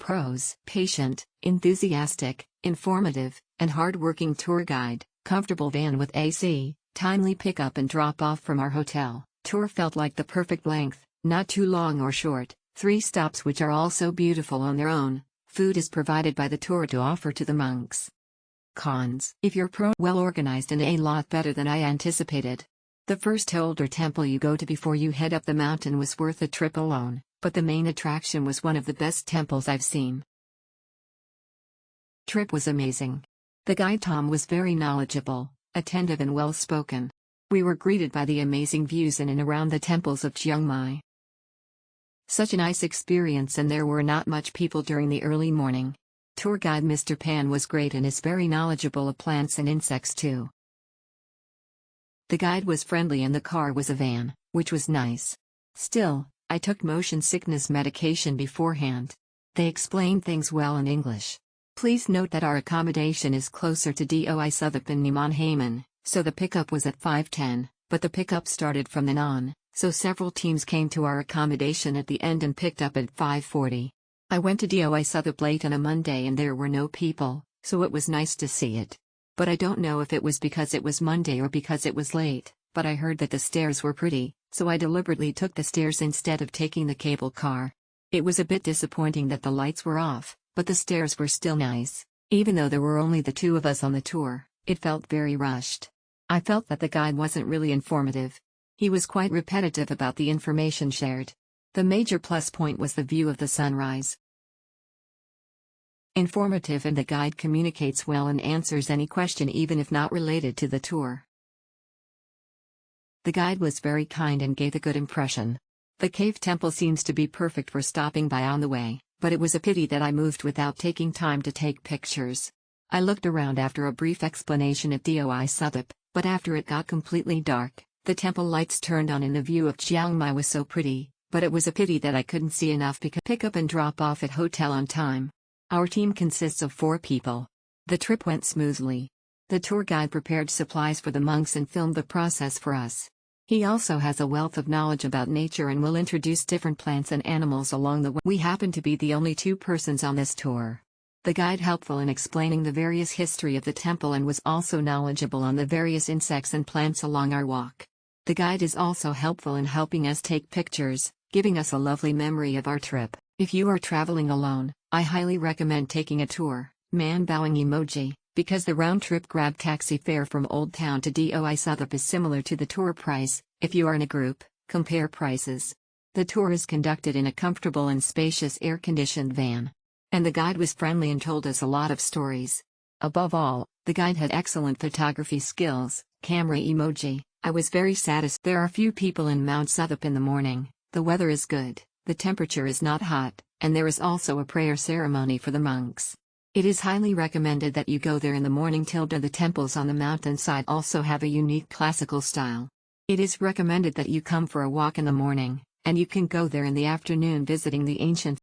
Pros: patient, enthusiastic, informative, and hard-working tour guide, comfortable van with AC, timely pickup and drop-off from our hotel. Tour felt like the perfect length, not too long or short, 3 stops which are also beautiful on their own. Food is provided by the tour to offer to the monks. Cons: if you're pro, well organized and a lot better than I anticipated. The first older temple you go to before you head up the mountain was worth the trip alone, but the main attraction was one of the best temples I've seen. Trip was amazing. The guide Tom was very knowledgeable, attentive and well-spoken. We were greeted by the amazing views in and around the temples of Chiang Mai. Such a nice experience, and there were not much people during the early morning. Tour guide Mr. Pan was great and is very knowledgeable of plants and insects too. The guide was friendly and the car was a van, which was nice. Still, I took motion sickness medication beforehand. They explained things well in English. Please note that our accommodation is closer to Doi Suthep in Niman Haman, so the pickup was at 5:10, but the pickup started from then on, so several teams came to our accommodation at the end and picked up at 5:40. I went to Doi Suthep late on a Monday and there were no people, so it was nice to see it. But I don't know if it was because it was Monday or because it was late, but I heard that the stairs were pretty, so I deliberately took the stairs instead of taking the cable car. It was a bit disappointing that the lights were off, but the stairs were still nice. Even though there were only the 2 of us on the tour, it felt very rushed. I felt that the guide wasn't really informative. He was quite repetitive about the information shared. The major plus point was the view of the sunrise. Informative, and the guide communicates well and answers any question even if not related to the tour. The guide was very kind and gave a good impression. The cave temple seems to be perfect for stopping by on the way, but it was a pity that I moved without taking time to take pictures. I looked around after a brief explanation of Doi Suthep, but after it got completely dark, the temple lights turned on and the view of Chiang Mai was so pretty, but it was a pity that I couldn't see enough to pick up and drop off at hotel on time. Our team consists of 4 people. The trip went smoothly. The tour guide prepared supplies for the monks and filmed the process for us. He also has a wealth of knowledge about nature and will introduce different plants and animals along the way. We happen to be the only 2 persons on this tour. The guide helpful in explaining the various history of the temple and was also knowledgeable on the various insects and plants along our walk. The guide is also helpful in helping us take pictures, giving us a lovely memory of our trip. If you are traveling alone, I highly recommend taking a tour, man bowing emoji, because the round-trip grab taxi fare from Old Town to Doi Suthep is similar to the tour price. If you are in a group, compare prices. The tour is conducted in a comfortable and spacious air-conditioned van. And the guide was friendly and told us a lot of stories. Above all, the guide had excellent photography skills, camera emoji. I was very satisfied. There are few people in Mount Suthep in the morning, the weather is good, the temperature is not hot, and there is also a prayer ceremony for the monks. It is highly recommended that you go there in the morning. The temples on the mountainside also have a unique classical style. It is recommended that you come for a walk in the morning, and you can go there in the afternoon visiting the ancient